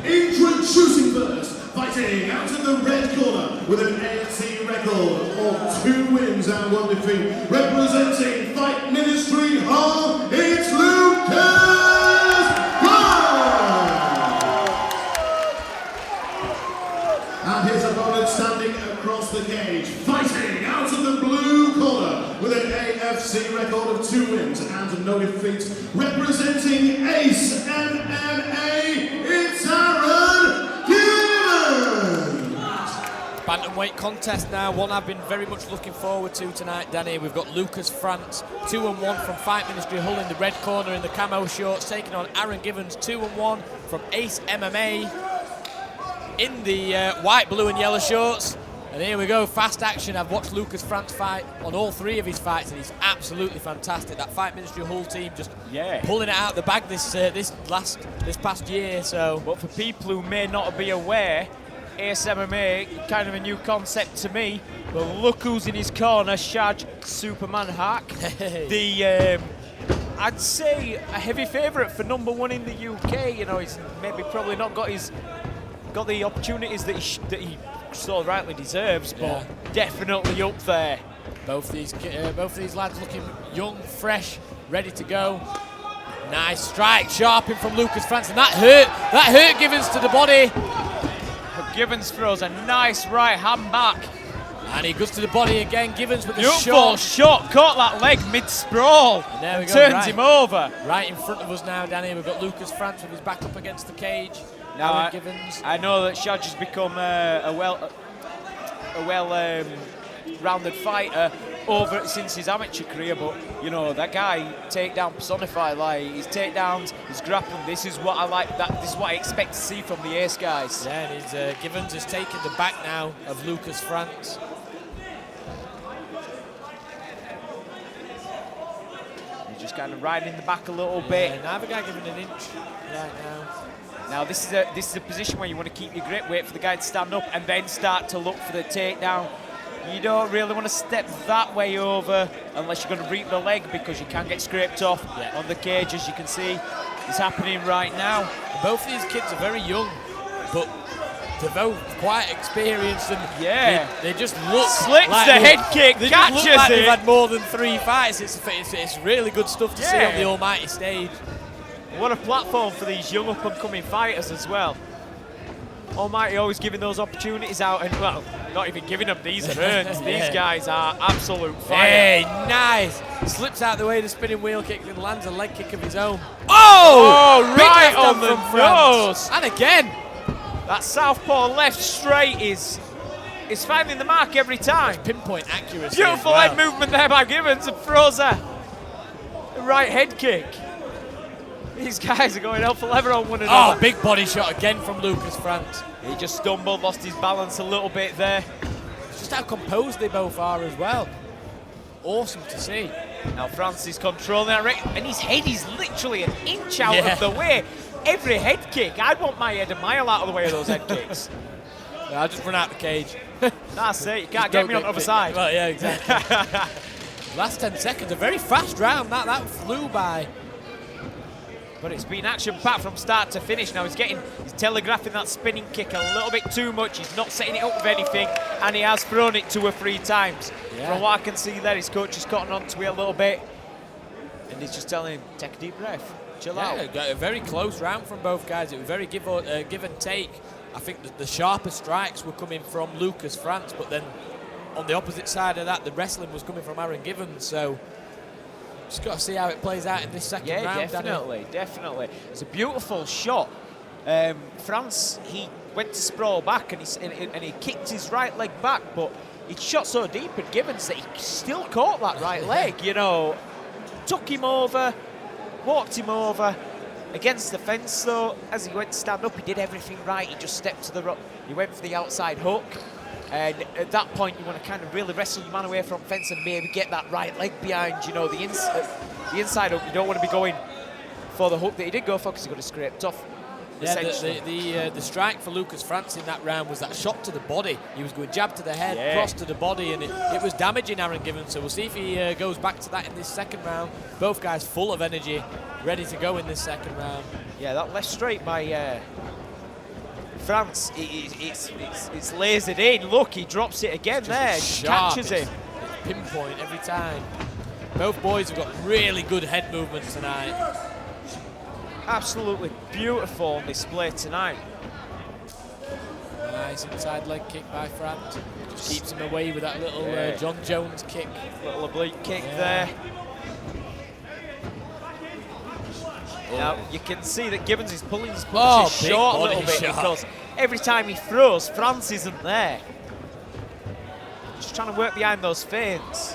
introducing first, fighting out of the red corner with an AFC record of 2 wins and 1 defeat, representing Fight Ministry Hall, it's Lucas Grant! And his opponent standing across the cage, fighting out of the blue corner with an AFC record of 2 wins and no defeats, representing Ace MMA, it's Aaron Givens! Bantamweight contest now, one I've been very much looking forward to tonight, Danny. We've got Lucas France, 2-1 from Fight Ministry Hull in the red corner in the camo shorts, taking on Aaron Givens, 2-1 from Ace MMA in the white, blue and yellow shorts. And here we go, fast action. I've watched Lucas France fight on all 3 of his fights, and he's absolutely fantastic. That Fight Ministry Hull team just pulling it out of the bag this past year. So, but for people who may not be aware, Ace MMA, kind of a new concept to me. But look who's in his corner, Shaj Superman Hack. I'd say a heavy favourite for #1 in the UK. You know, he's maybe probably not got the opportunities that he so rightly deserves, but definitely up there. Both these lads looking young, fresh, ready to go. Nice strike, sharping from Lucas France, and that hurt Givens to the body. But Givens throws a nice right hand back. And he goes to the body again. Givens with the shot, caught that leg mid-sprawl, and turns him over. Right in front of us now, Danny, we've got Lucas France with his back up against the cage. Now, Givens. I know that Shaj has become a well-rounded fighter since his amateur career, but you know that guy takedown personified. Like his takedowns, his grappling. This is what I like. This is what I expect to see from the Ace guys. Yeah, and Givens is taking the back now of Lucas France. He's just kind of riding the back a little bit. Now the guy giving an inch right now. Now this is a position where you want to keep your grip, wait for the guy to stand up, and then start to look for the takedown. You don't really want to step that way over unless you're going to reap the leg, because you can get scraped off on the cage, as you can see is happening right now. Both of these kids are very young, but they're both quite experienced, and they just look slips like the head kick, they catches just look like it. They've had more than 3 fights. It's really good stuff to see on the almighty stage. What a platform for these young up-and-coming fighters as well. Almighty always giving those opportunities out, and well, not even giving them, these are earned. These guys are absolute fire. Hey, nice! Slips out the way the spinning wheel kick and lands a leg kick of his own. Oh, right on the nose! And again! That southpaw left straight is finding the mark every time. Pinpoint accuracy. Beautiful head movement there by Givens, and throws a right head kick. These guys are going hell for leather on one another. Oh, big body shot again from Lucas France. He just stumbled, lost his balance a little bit there. It's just how composed they both are as well. Awesome to see. Now France is controlling that ring, and his head is literally an inch out of the way. Every head kick, I'd want my head a mile out of the way of those head kicks. I'll just run out the cage. That's it, you can't get me on the other side. Well, yeah, exactly. Last 10 seconds, a very fast round. That flew by. But it's been action-packed from start to finish. Now he's telegraphing that spinning kick a little bit too much. He's not setting it up with anything, and he has thrown it 2 or 3 times. From what I can see there, his coach has gotten onto it a little bit, and he's just telling him, take a deep breath, chill out. Got a very close round from both guys. It was very give and take. I think the sharper strikes were coming from Lucas France, but then on the opposite side of that, the wrestling was coming from Aaron Givens. So just got to see how it plays out in this second round. Definitely. It's a beautiful shot. France, he went to sprawl back, and he kicked his right leg back, but he shot so deep at Givens that he still caught that right leg, you know. Took him over, walked him over against the fence, though. As he went to stand up, he did everything right. He just stepped to the rock. He went for the outside hook. And at that point, you want to kind of really wrestle your man away from fence and maybe get that right leg behind, you know, the inside hook. You don't want to be going for the hook that he did go for, because he got it scraped off. Yeah, the strike for Lucas France in that round was that shot to the body. He was going jab to the head, cross to the body, and it was damaging Aaron Givens. So we'll see if he goes back to that in this second round. Both guys full of energy, ready to go in this second round. Yeah, that left straight by France, it's lasered in. Look, he drops it again there. Sharp, Catches him. it's pinpoint every time. Both boys have got really good head movements tonight. Absolutely beautiful on display tonight. Nice inside leg kick by France. Just keeps him away with that little Yeah. John Jones kick. Little oblique kick Yeah. there. Now you can see that Gibbons is pulling his punches big short a body little bit shot. because every time he throws, France isn't there. Just trying to work behind those feints.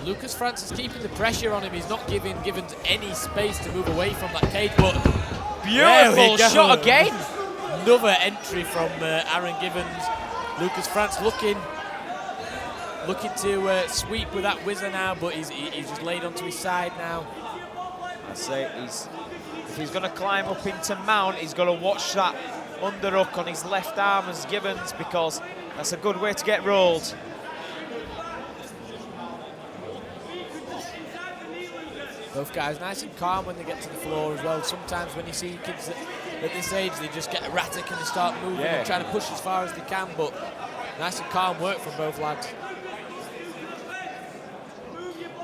Lucas France is keeping the pressure on him. He's not giving Givens any space to move away from that cage. But there we Beautiful go. shot again. Another entry from Aaron Givens. Lucas France looking to sweep with that whizzer now, but he's just laid onto his side now. I say if he's going to climb up into mount, he's got to watch that underhook on his left arm as Gibbons, because that's a good way to get rolled. Both guys nice and calm when they get to the floor as well. Sometimes when you see kids at this age, they just get erratic and they start moving and trying to push as far as they can, but nice and calm work from both lads.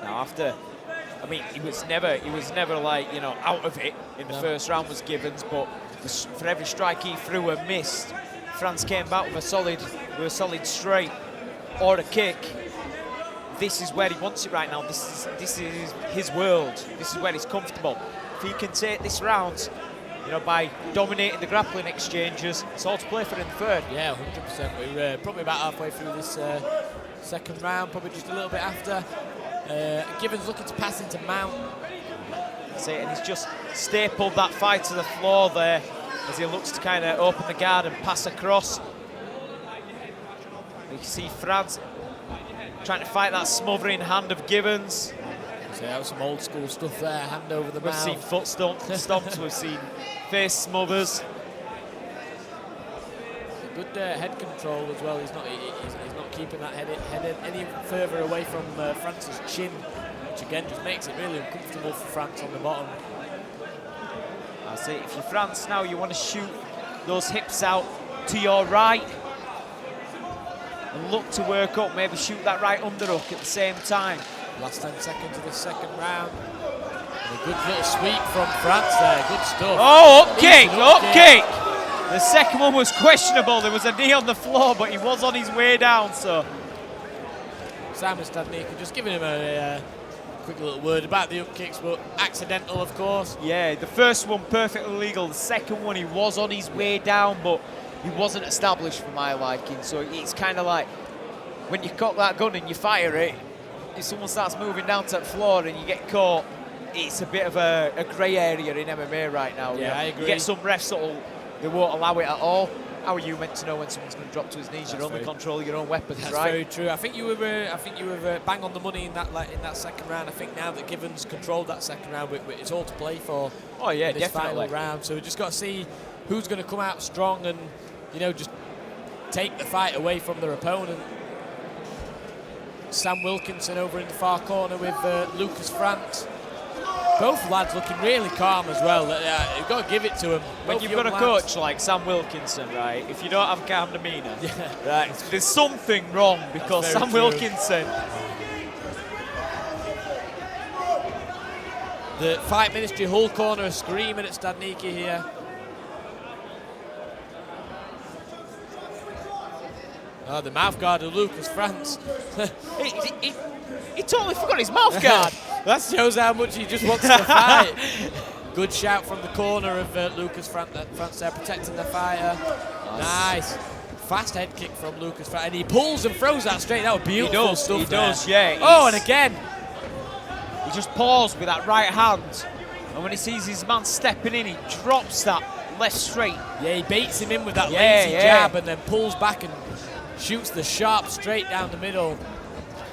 Now I mean, he was never like, you know, out of it in the first round was Gibbons, but for every strike he threw and missed, France came back with a solid straight or a kick. This is where he wants it right now. This is his world. This is where he's comfortable. If he can take this round, you know, by dominating the grappling exchanges, it's all to play for in the third. Yeah, 100%. We're probably about halfway through this second round, probably just a little bit after. Givens looking to pass into mount. That's it, and he's just stapled that fight to the floor there as he looks to kind of open the guard and pass across. You can see France trying to fight that smothering hand of Givens. So that was some old school stuff there, hand over the We've mouth. seen foot stomps, we've seen face smothers. Good head control as well. He's not keeping that head any further away from France's chin, which again just makes it really uncomfortable for France on the bottom. I say, if you're France now, you want to shoot those hips out to your right and look to work up, maybe shoot that right underhook at the same time. Last 10 seconds of this second round. And a good little sweep from France there, good stuff. Oh, up kick. The second one was questionable. There was a knee on the floor, but he was on his way down, so. Simon Stadnicki just giving him a quick little word about the up kicks, but accidental, of course. Yeah, the first one perfectly legal. The second one, he was on his way down, but he wasn't established for my liking. So it's kind of like when you cock that gun and you fire it, if someone starts moving down to the floor and you get caught, it's a bit of a grey area in MMA right now. Yeah, I agree. You get some refs they won't allow it at all. How are you meant to know when someone's going to drop to his knees? You're only controlling your own weapons, That's right? very true. I think you were bang on the money in that second round. I think now that Givens controlled that second round, it's all to play for. Oh yeah, in this definitely. final round. So we just got to see who's going to come out strong and, you know, just take the fight away from their opponent. Sam Wilkinson over in the far corner with Lucas France. Both lads looking really calm as well. You've got to give it to them. When you've got a coach like Sam Wilkinson, right, if you don't have calm demeanour, right, there's something wrong, because Sam Wilkinson. The Fight Ministry Hull corner are screaming at Stadnicki here. Oh, the mouth guard of Lucas France. He totally forgot his mouth guard. That shows how much he just wants to fight. Good shout from the corner of Lucas France there, protecting the fighter. Nice. Fast head kick from Lucas France. And he pulls and throws that straight. That was beautiful stuff. He does, there. yeah. Oh, and again. He just paused with that right hand. And when he sees his man stepping in, he drops that left straight. Yeah, he baits him in with that lazy jab and then pulls back and shoots the sharp straight down the middle.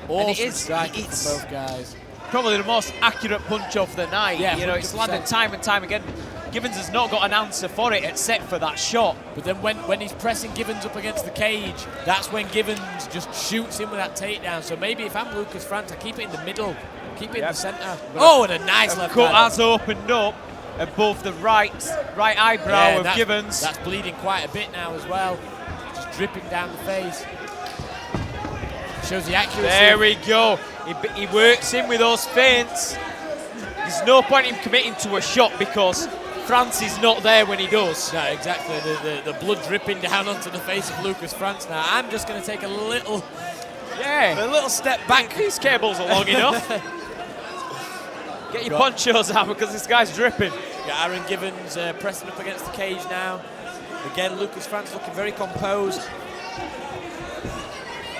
Awesome striking from both guys. Probably the most accurate punch of the night. Yeah, you know, it's 100%. landed time and time again. Givens has not got an answer for it except for that shot. But then when he's pressing Givens up against the cage, that's when Givens just shoots in with that takedown. So maybe if I'm Lucas France, I keep it in the middle, keep it in the centre. Oh, and a nice left cut hand. has opened up. above the right eyebrow Yeah, of Givens. That's bleeding quite a bit now as well. Just dripping down the face. Shows the accuracy. There we go. He works in with those feints. There's no point in committing to a shot because France is not there when he does. No, exactly. The blood dripping down onto the face of Lucas France now. I'm just going to take a little step back. These cables are long enough. Get your ponchos out because this guy's dripping. Yeah, Aaron Givens pressing up against the cage now. Again, Lucas France looking very composed.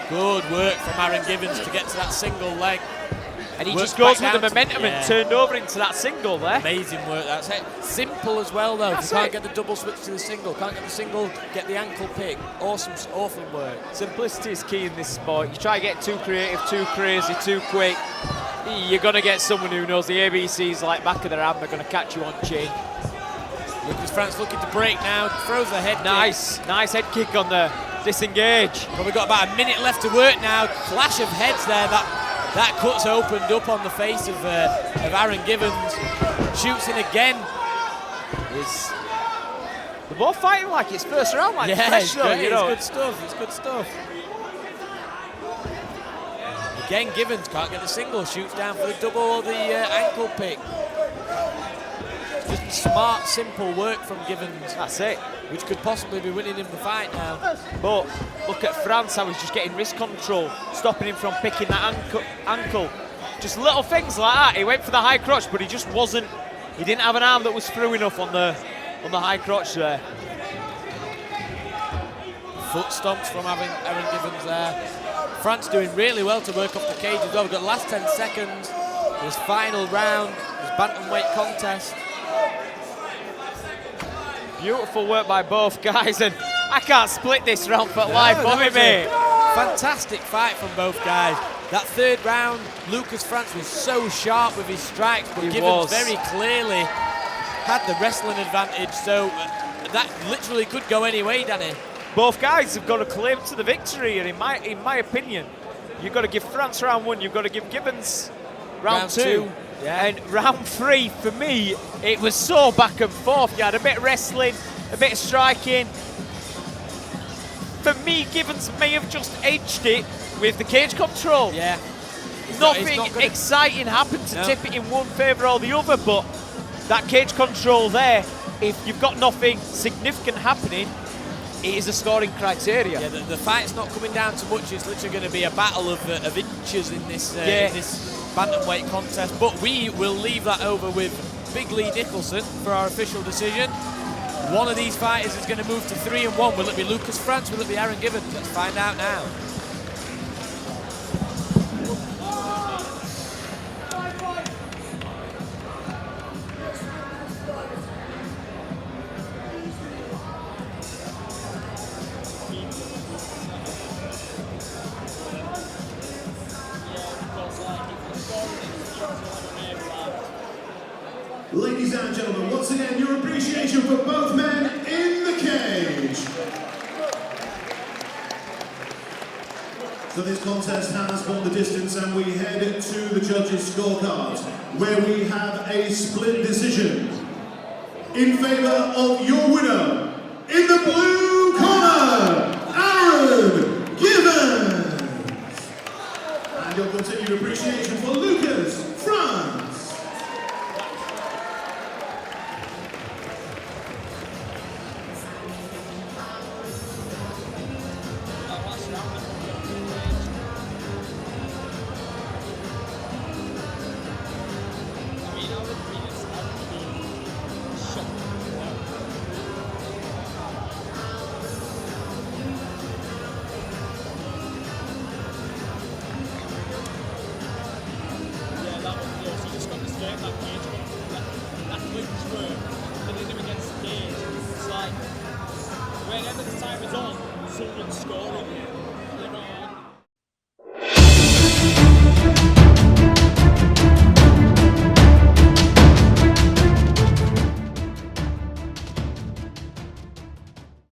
Good work from Aaron Givens to get to that single leg. And he Works just goes back with the down momentum and turned over into that single there. Amazing work. That's it. Simple as well, though. That's You can't it. get the double switch to the single. Can't get the single, get the ankle pick. Awesome work. Simplicity is key in this sport. You try to get too creative, too crazy, too quick, you're going to get someone who knows the ABCs like back of their hand. They're going to catch you on chain. Lucas France looking to break now. Throws the head Nice head kick on the disengage. Probably got about a minute left to work now. Clash of heads there. That cut's opened up on the face of Aaron Givens. Shoots in again. They're both fighting like it's first round, like fresh it's though, great. you know. It's good stuff. It's good stuff. Again, Givens can't get the single. Shoots down for the double or the ankle pick. Just smart, simple work from Givens. That's it. Which could possibly be winning him the fight now. But look at France, how he's just getting wrist control, stopping him from picking that ankle. Just little things like that. He went for the high crotch, but he just wasn't. He didn't have an arm that was through enough on the high crotch there. Foot stomps from Aaron Givens there. France doing really well to work off the cage as well. We've got the last 10 seconds. This final round, this bantamweight contest. Beautiful work by both guys, and I can't split this round for life for me, mate. Fantastic fight from both guys. That third round, Lucas France was so sharp with his strikes, but Givens very clearly had the wrestling advantage, so that literally could go any way, Danny. Both guys have got a claim to the victory, and in my opinion, you've got to give France round one, you've got to give Givens round two. Yeah. And round three, for me, it was so back and forth. You had a bit of wrestling, a bit of striking. For me, Givens may have just edged it with the cage control. Yeah. Nothing exciting happened to tip it in one favour or the other, but that cage control there, if you've got nothing significant happening, it is a scoring criteria. Yeah, the fight's not coming down to much. It's literally going to be a battle of inches in this bantamweight contest. But we will leave that over with Big Lee Nicholson for our official decision. One of these fighters is going to move to 3-1. Will it be Lucas France? Will it be Aaron Givens? Let's find out now. Ladies and gentlemen, once again, your appreciation for both men in the cage. So this contest has gone the distance, and we head to the judges' scorecards, where we have a split decision in favour of your winner, in the blue corner, Aaron Givens. And your continued appreciation for Lucas France. Whenever the time is on, someone's scoring.